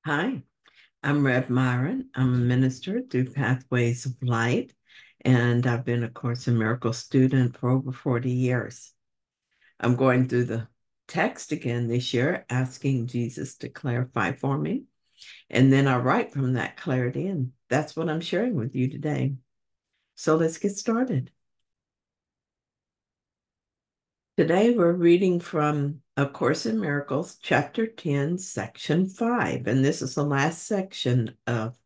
Hi, I'm Rev Myron. I'm a minister through Pathways of Light, and I've been a Course in Miracles student for over 40 years. I'm going through the text again this year, asking Jesus to clarify for me. And then I write from that clarity, and that's what I'm sharing with you today. So let's get started. Today we're reading from A Course in Miracles, Chapter 10, Section 5, and this is the last section of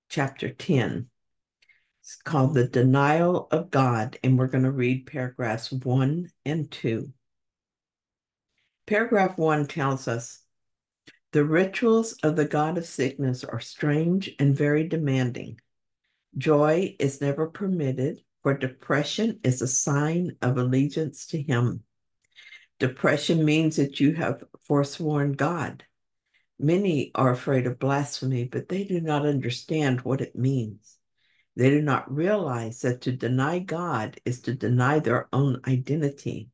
Chapter 10. It's called The Denial of God, and we're going to read paragraphs 1 and 2. Paragraph 1 tells us, the rituals of the god of sickness are strange and very demanding. Joy is never permitted, for depression is a sign of allegiance to him. Depression means that you have forsworn God. Many are afraid of blasphemy, but they do not understand what it means. They do not realize that to deny God is to deny their own identity.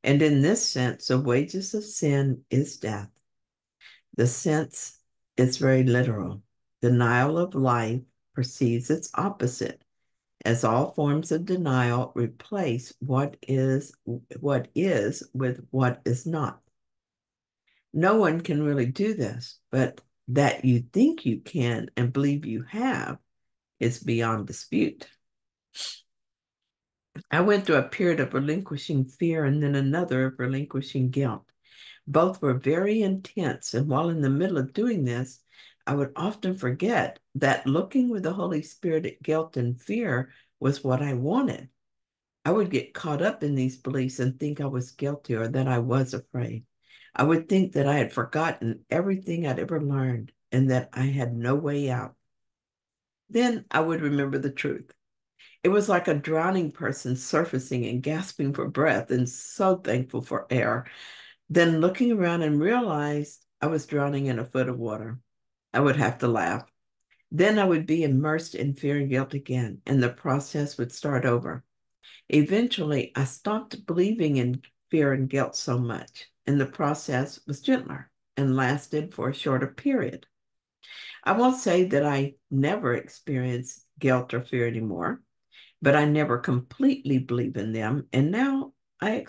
And in this sense, the wages of sin is death. The sense is very literal. Denial of life perceives its opposite, as all forms of denial replace what is with what is not. No one can really do this, but that you think you can and believe you have is beyond dispute. I went through a period of relinquishing fear and then another of relinquishing guilt. Both were very intense, and while in the middle of doing this, I would often forget that looking with the Holy Spirit at guilt and fear was what I wanted. I would get caught up in these beliefs and think I was guilty or that I was afraid. I would think that I had forgotten everything I'd ever learned and that I had no way out. Then I would remember the truth. It was like a drowning person surfacing and gasping for breath and so thankful for air. Then looking around and realized I was drowning in a foot of water. I would have to laugh. Then I would be immersed in fear and guilt again, and the process would start over. Eventually, I stopped believing in fear and guilt so much, and the process was gentler and lasted for a shorter period. I won't say that I never experienced guilt or fear anymore, but I never completely believe in them, and now I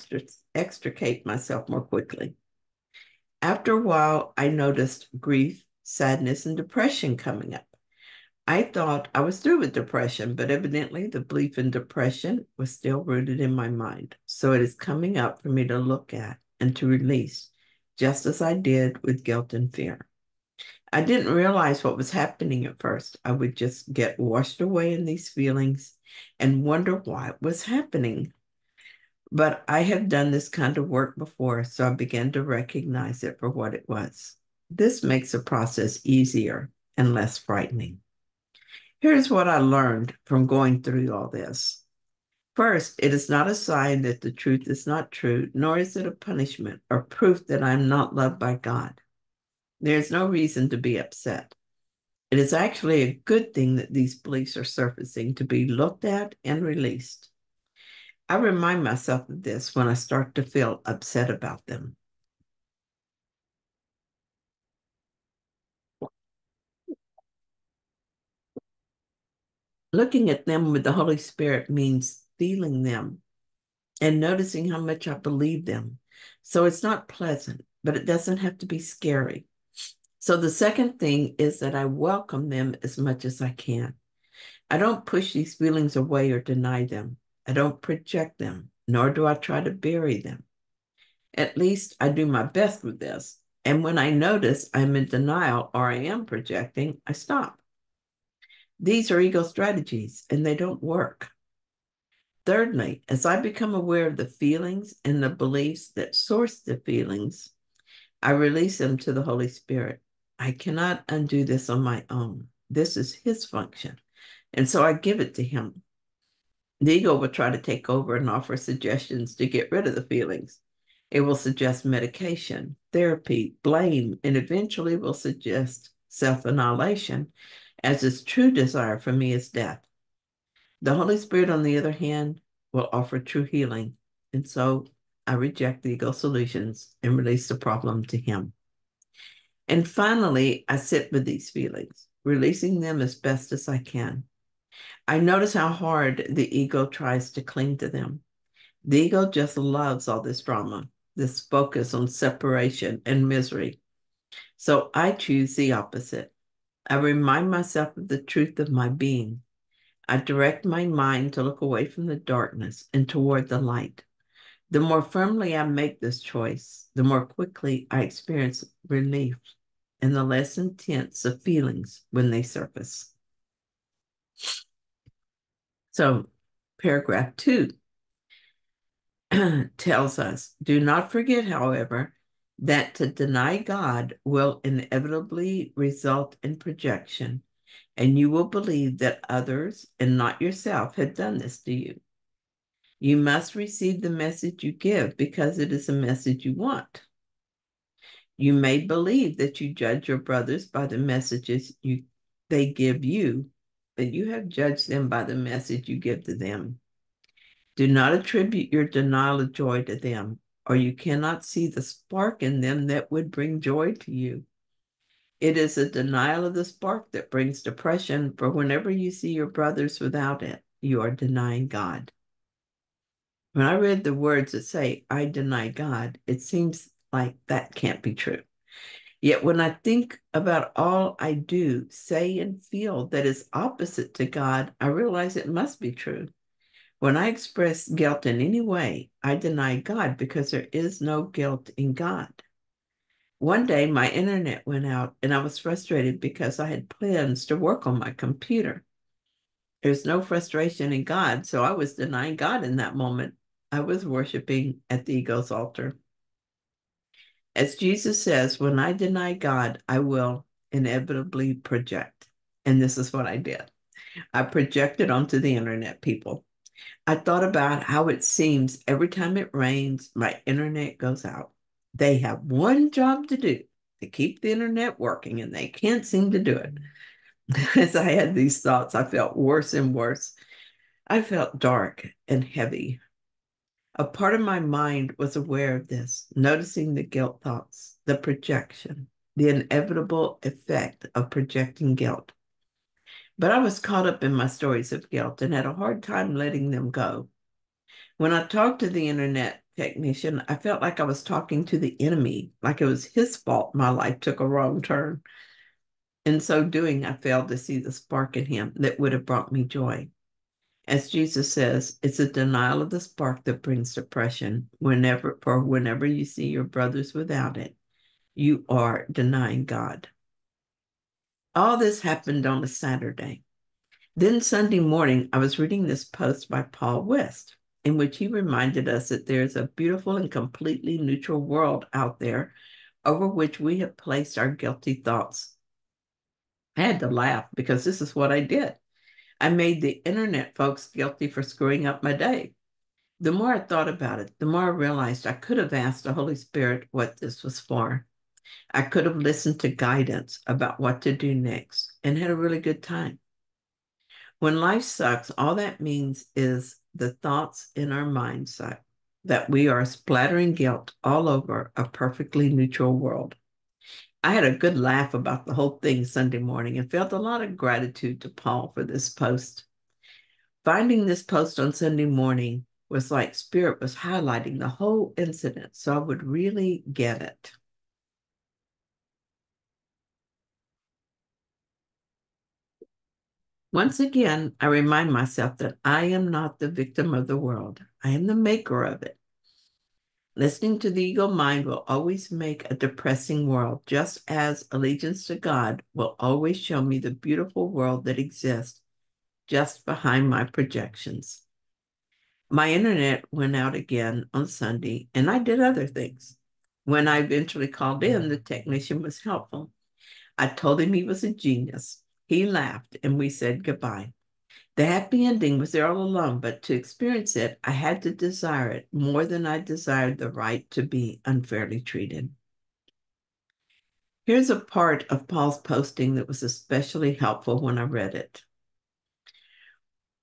extricate myself more quickly. After a while, I noticed grief, sadness, and depression coming up. I thought I was through with depression, but evidently the belief in depression was still rooted in my mind. So it is coming up for me to look at and to release, just as I did with guilt and fear. I didn't realize what was happening at first. I would just get washed away in these feelings and wonder why it was happening. But I have done this kind of work before, so I began to recognize it for what it was. This makes the process easier and less frightening. Here's what I learned from going through all this. First, it is not a sign that the truth is not true, nor is it a punishment or proof that I'm not loved by God. There's no reason to be upset. It is actually a good thing that these beliefs are surfacing to be looked at and released. I remind myself of this when I start to feel upset about them. Looking at them with the Holy Spirit means feeling them and noticing how much I believe them. So it's not pleasant, but it doesn't have to be scary. So the second thing is that I welcome them as much as I can. I don't push these feelings away or deny them. I don't project them, nor do I try to bury them. At least I do my best with this. And when I notice I'm in denial or I am projecting, I stop. These are ego strategies and they don't work. Thirdly, as I become aware of the feelings and the beliefs that source the feelings, I release them to the Holy Spirit. I cannot undo this on my own. This is His function. And so I give it to Him. The ego will try to take over and offer suggestions to get rid of the feelings. It will suggest medication, therapy, blame, and eventually will suggest self-annihilation, as its true desire for me is death. The Holy Spirit, on the other hand, will offer true healing. And so I reject the ego solutions and release the problem to Him. And finally, I sit with these feelings, releasing them as best as I can. I notice how hard the ego tries to cling to them. The ego just loves all this drama, this focus on separation and misery. So I choose the opposite. I remind myself of the truth of my being. I direct my mind to look away from the darkness and toward the light. The more firmly I make this choice, the more quickly I experience relief and the less intense the feelings when they surface. So, paragraph 2 tells us, do not forget, however, that to deny God will inevitably result in projection, and you will believe that others and not yourself have done this to you. You must receive the message you give because it is a message you want. You may believe that you judge your brothers by the messages they give you, but you have judged them by the message you give to them. Do not attribute your denial of joy to them, or you cannot see the spark in them that would bring joy to you. It is a denial of the spark that brings depression, for whenever you see your brothers without it, you are denying God. When I read the words that say, I deny God, it seems like that can't be true. Yet when I think about all I do, say, and feel that is opposite to God, I realize it must be true. When I express guilt in any way, I deny God because there is no guilt in God. One day, my internet went out and I was frustrated because I had plans to work on my computer. There's no frustration in God, so I was denying God in that moment. I was worshiping at the ego's altar. As Jesus says, when I deny God, I will inevitably project. And this is what I did. I projected onto the internet, people. I thought about how it seems every time it rains, my internet goes out. They have one job to do to keep the internet working, and they can't seem to do it. As I had these thoughts, I felt worse and worse. I felt dark and heavy. A part of my mind was aware of this, noticing the guilt thoughts, the projection, the inevitable effect of projecting guilt. But I was caught up in my stories of guilt and had a hard time letting them go. When I talked to the internet technician, I felt like I was talking to the enemy, like it was his fault my life took a wrong turn. In so doing, I failed to see the spark in him that would have brought me joy. As Jesus says, it's a denial of the spark that brings depression. Whenever you see your brothers without it, you are denying God. All this happened on a Saturday. Then Sunday morning, I was reading this post by Paul West, in which he reminded us that there is a beautiful and completely neutral world out there over which we have placed our guilty thoughts. I had to laugh because this is what I did. I made the internet folks guilty for screwing up my day. The more I thought about it, the more I realized I could have asked the Holy Spirit what this was for. I could have listened to guidance about what to do next and had a really good time. When life sucks, all that means is the thoughts in our mind suck, that we are splattering guilt all over a perfectly neutral world. I had a good laugh about the whole thing Sunday morning and felt a lot of gratitude to Paul for this post. Finding this post on Sunday morning was like Spirit was highlighting the whole incident so I would really get it. Once again, I remind myself that I am not the victim of the world. I am the maker of it. Listening to the ego mind will always make a depressing world, just as allegiance to God will always show me the beautiful world that exists just behind my projections. My internet went out again on Sunday, and I did other things. When I eventually called in, the technician was helpful. I told him he was a genius. He laughed, and we said goodbye. The happy ending was there all along, but to experience it, I had to desire it more than I desired the right to be unfairly treated. Here's a part of Paul's posting that was especially helpful when I read it.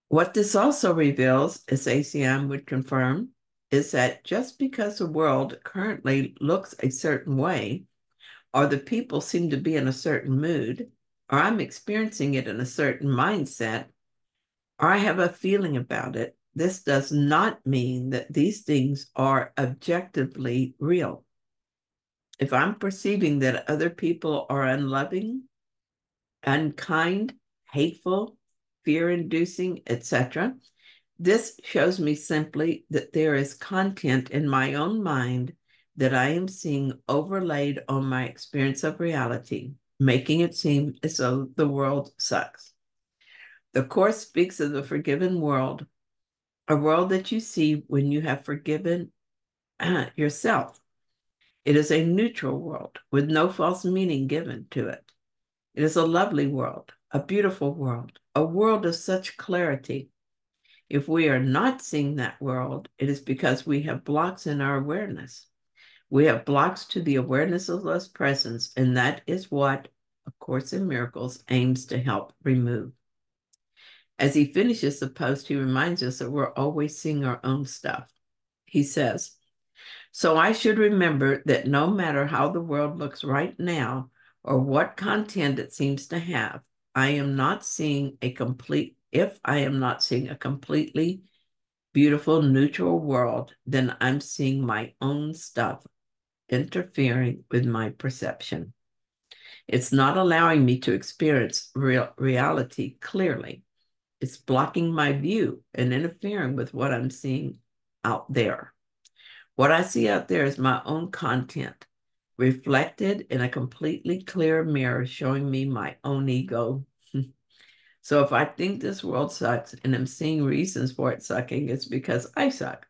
What this also reveals, as ACIM would confirm, is that just because the world currently looks a certain way, or the people seem to be in a certain mood, or I'm experiencing it in a certain mindset, or I have a feeling about it, this does not mean that these things are objectively real. If I'm perceiving that other people are unloving, unkind, hateful, fear-inducing, etc., this shows me simply that there is content in my own mind that I am seeing overlaid on my experience of reality, making it seem as though the world sucks. The Course speaks of the forgiven world, a world that you see when you have forgiven yourself. It is a neutral world with no false meaning given to it. It is a lovely world, a beautiful world, a world of such clarity. If we are not seeing that world, it is because we have blocks in our awareness. We have blocks to the awareness of Love's presence, and that is what A Course in Miracles aims to help remove. As he finishes the post, he reminds us that we're always seeing our own stuff. He says, so I should remember that no matter how the world looks right now or what content it seems to have, I am not seeing a complete, if I am not seeing a completely beautiful, neutral world, then I'm seeing my own stuff interfering with my perception. It's not allowing me to experience reality clearly. It's blocking my view and interfering with what I'm seeing out there. What I see out there is my own content, reflected in a completely clear mirror showing me my own ego. So if I think this world sucks and I'm seeing reasons for it sucking, it's because I suck.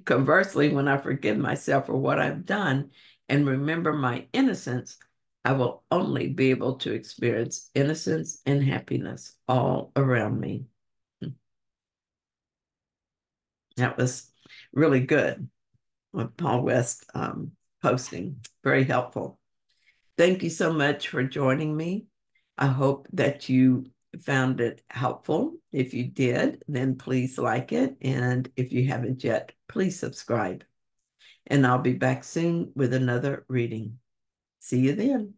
Conversely, when I forgive myself for what I've done and remember my innocence, I will only be able to experience innocence and happiness all around me. That was really good. With Paul West posting. Very helpful. Thank you so much for joining me. I hope that you found it helpful. If you did, then please like it. And if you haven't yet, please subscribe. And I'll be back soon with another reading. See you then.